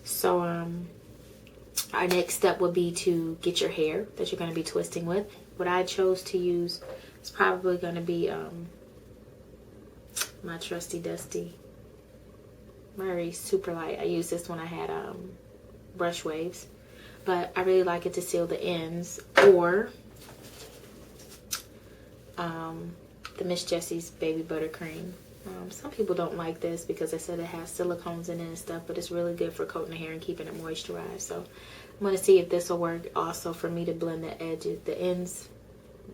So our next step would be to get your hair that you're going to be twisting with. What I chose to use is probably going to be my trusty dusty Murray Super Light. I used this when I had brush waves, but I really like it to seal the ends, or the Miss Jessie's Baby Buttercream. Some people don't like this because they said it has silicones in it and stuff, but it's really good for coating the hair and keeping it moisturized. So I'm going to see if this will work also for me to blend the edges,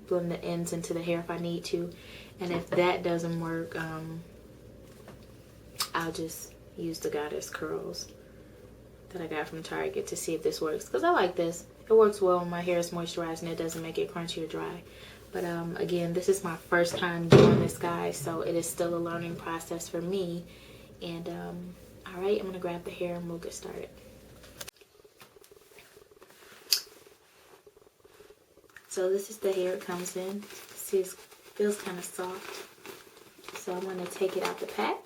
blend the ends into the hair if I need to. And if that doesn't work, I'll just use the Goddess Curls that I got from Target to see if this works, because I like this. It works well when my hair is moisturized and it doesn't make it crunchy or dry. But again, this is my first time doing this, guys, so it is still a learning process for me. And all right, I'm gonna grab the hair and we'll get started. So this is the hair it comes in. See, it feels kind of soft. So I'm gonna take it out the pack.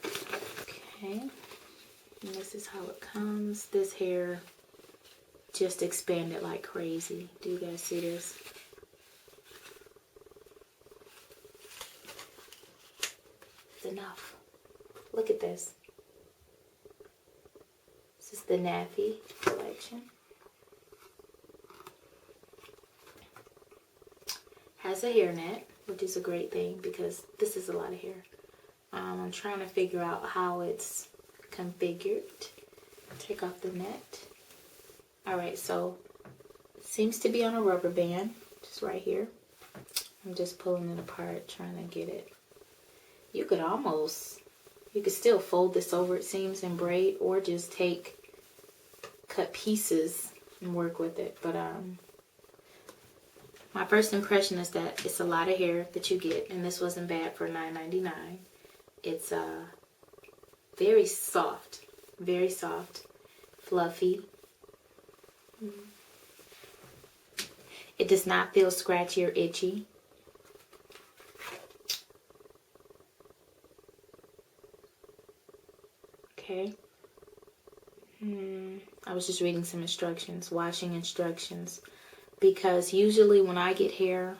Okay, and this is how it comes. This hair just expanded like crazy. Do you guys see this? Enough. Look at this. This is the Nafy Collection. Has a hairnet, which is a great thing because this is a lot of hair. I'm trying to figure out how it's configured. Take off the net. Alright, so it seems to be on a rubber band, just right here. I'm just pulling it apart, trying to get it. You could still fold this over, it seems, and braid, or just cut pieces and work with it. But my first impression is that it's a lot of hair that you get, and this wasn't bad for $9.99. It's very soft, fluffy. It does not feel scratchy or itchy. Okay. I was just reading some instructions, washing instructions, because usually when I get hair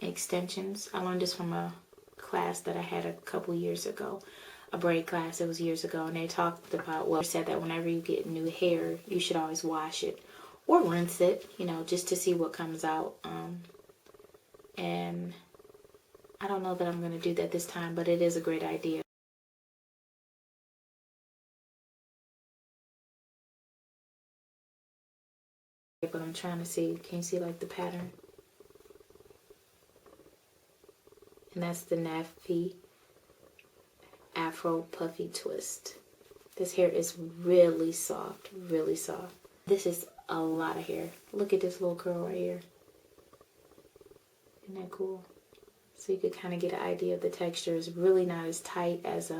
extensions, I learned this from a class that I had a couple years ago, a braid class. It was years ago, and they talked about, well, said that whenever you get new hair, you should always wash it or rinse it, you know, just to see what comes out. And I don't know that I'm going to do that this time, but it is a great idea. But I'm trying to see, can you see like the pattern? And that's the Nafy Afro Puffy twist. This hair is really soft, really soft. This is a lot of hair. Look at this little curl right here. Isn't that cool? So you could kind of get an idea of the texture. It's really not as tight as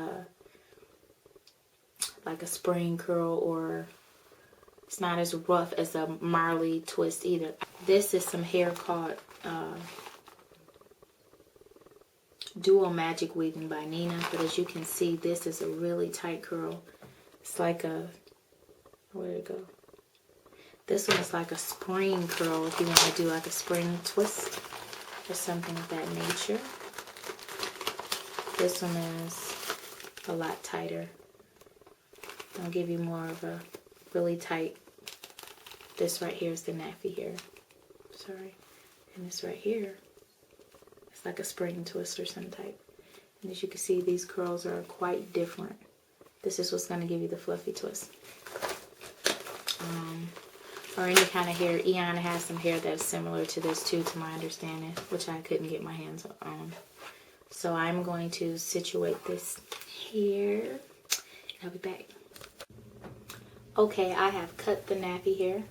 like a spring curl, or it's not as rough as a Marley twist either. This is some hair called Dual Magic Weaving by Nina. But as you can see, this is a really tight curl. It's like a, where'd it go? This one is like a spring curl if you want to do like a spring twist or something of that nature. This one is a lot tighter. I'll give you more of a really tight. This right here is the Nafy hair. Sorry. And this right here, it's like a spring twist or some type. And as you can see, these curls are quite different. This is what's going to give you the fluffy twist. Or any kind of hair. Eon has some hair that's similar to this too, to my understanding, which I couldn't get my hands on. So I'm going to situate this hair, and I'll be back. Okay, I have cut the Nafy hair.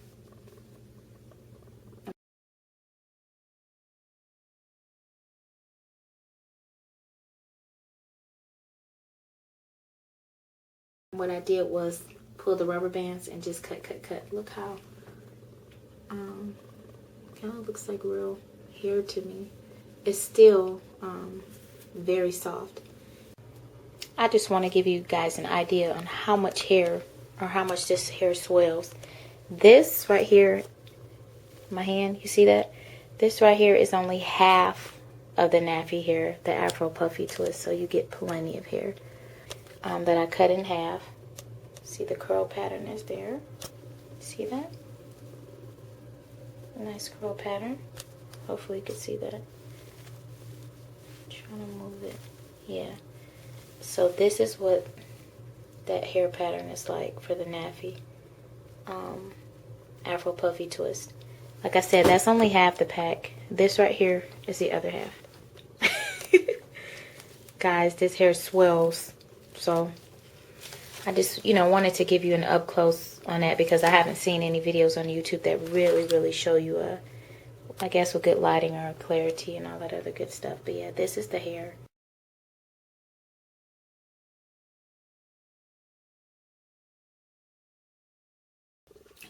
What I did was pull the rubber bands and just cut. Look how kind of looks like real hair to me. It's still very soft. I just want to give you guys an idea on how much hair or how much this hair swells. This right here, my hand, you see that? This right here is only half of the Nafy hair, the Afro Puffy twist, so you get plenty of hair that I cut in half. See the curl pattern is there. See that? Nice curl pattern. Hopefully you can see that. Trying to move it. Yeah. So this is what that hair pattern is like for the Nafy Afro Puffy twist. Like I said, that's only half the pack. This right here is the other half. Guys, this hair swells. So I just, you know, wanted to give you an up close on that because I haven't seen any videos on YouTube that really show you I guess with good lighting or clarity and all that other good stuff. But yeah, this is the hair.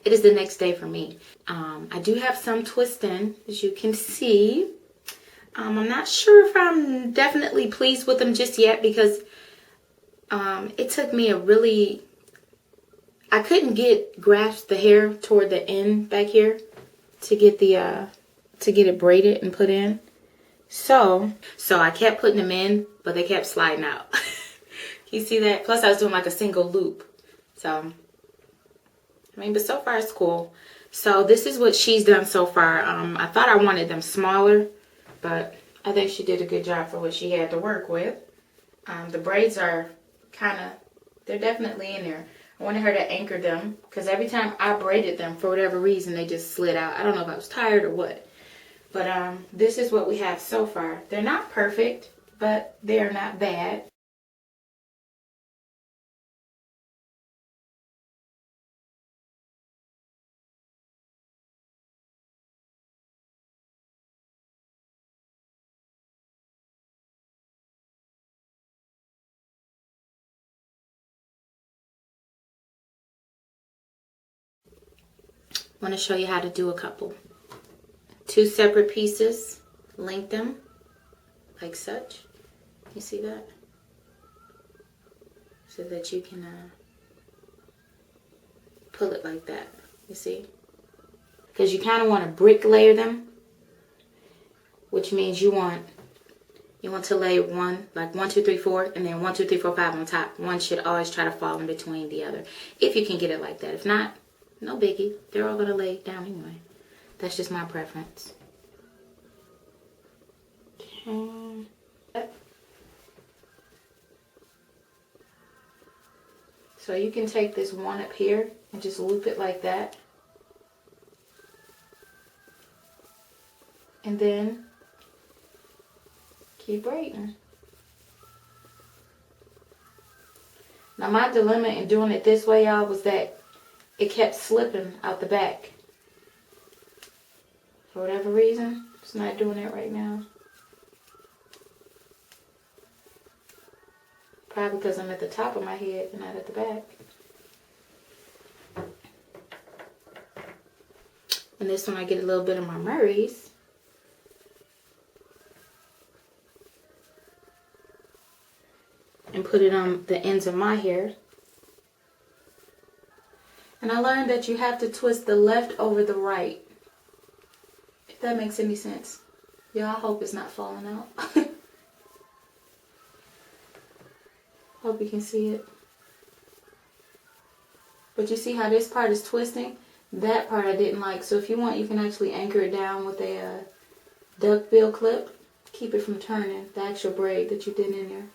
It is the next day for me. I do have some twisting, as you can see. I'm not sure if I'm definitely pleased with them just yet because it took me I couldn't grasp the hair toward the end back here to get it braided and put in. So I kept putting them in, but they kept sliding out. You see that? Plus I was doing like a single loop. So I mean, but so far it's cool. So this is what she's done so far. I thought I wanted them smaller, but I think she did a good job for what she had to work with. The braids are they're definitely in there. I wanted her to anchor them because every time I braided them, for whatever reason, they just slid out. I don't know if I was tired or what. But this is what we have so far. They're not perfect, but they're not bad. I want to show you how to do a couple. 2 separate pieces, link them like such. You see that? So that you can pull it like that. You see? Because you kind of want to brick layer them, which means you want to lay one, like 1, 2, 3, 4, and then 1, 2, 3, 4, 5 on top. One should always try to fall in between the other, if you can get it like that. If not, no biggie. They're all gonna lay down anyway. That's just my preference. Okay. So you can take this one up here and just loop it like that. And then keep braiding. Now my dilemma in doing it this way, y'all, was that it kept slipping out the back. For whatever reason, it's not doing it right now. Probably because I'm at the top of my head and not at the back. And this one I get a little bit of my Murray's. And put it on the ends of my hair. And I learned that you have to twist the left over the right. If that makes any sense. Y'all, I hope it's not falling out. Hope you can see it. But you see how this part is twisting? That part I didn't like. So if you want, you can actually anchor it down with a duckbill clip. Keep it from turning, the actual braid that you did in there.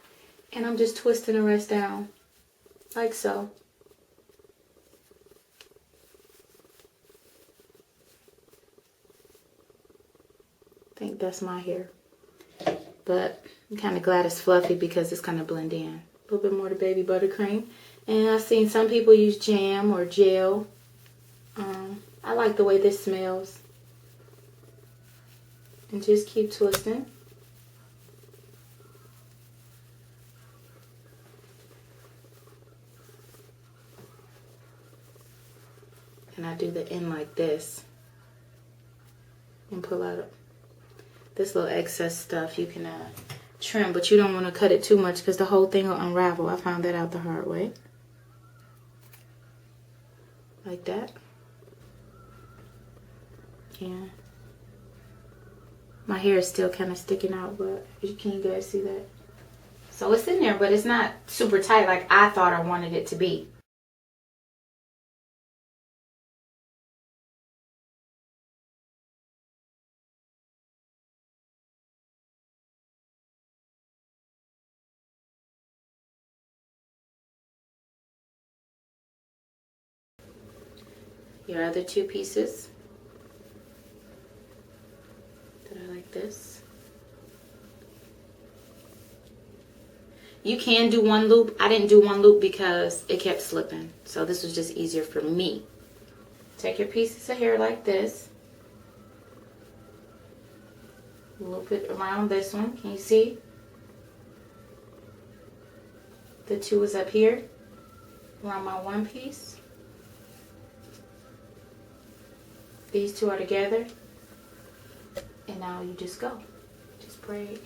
And I'm just twisting the rest down. Like so. I think that's my hair. But I'm kind of glad it's fluffy because it's going to blend in. A little bit more to baby buttercream. And I've seen some people use jam or gel. I like the way this smells. And just keep twisting. And I do the end like this. And pull out this little excess stuff. You can trim, but you don't want to cut it too much because the whole thing will unravel. I found that out the hard way. like that. Yeah. My hair is still kind of sticking out, but can you guys see that? So it's in there, but it's not super tight like I thought I wanted it to be. Your other two pieces that are like this. You can do one loop. I didn't do one loop because it kept slipping. So this was just easier for me. Take your pieces of hair like this. Loop it around this one. Can you see? The two is up here around my one piece. These two are together. And now you just go. Just braid.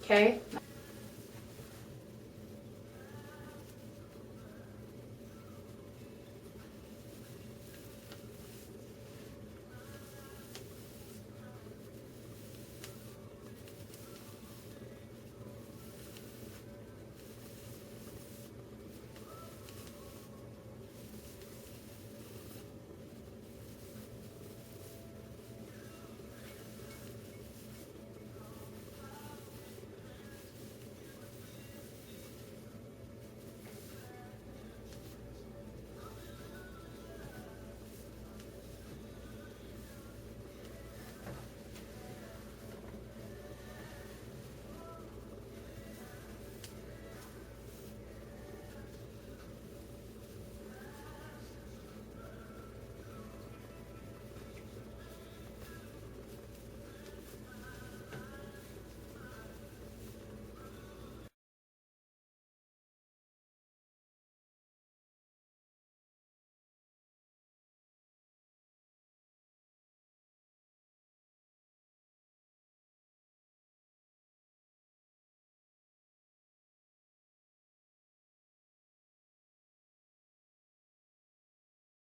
Okay,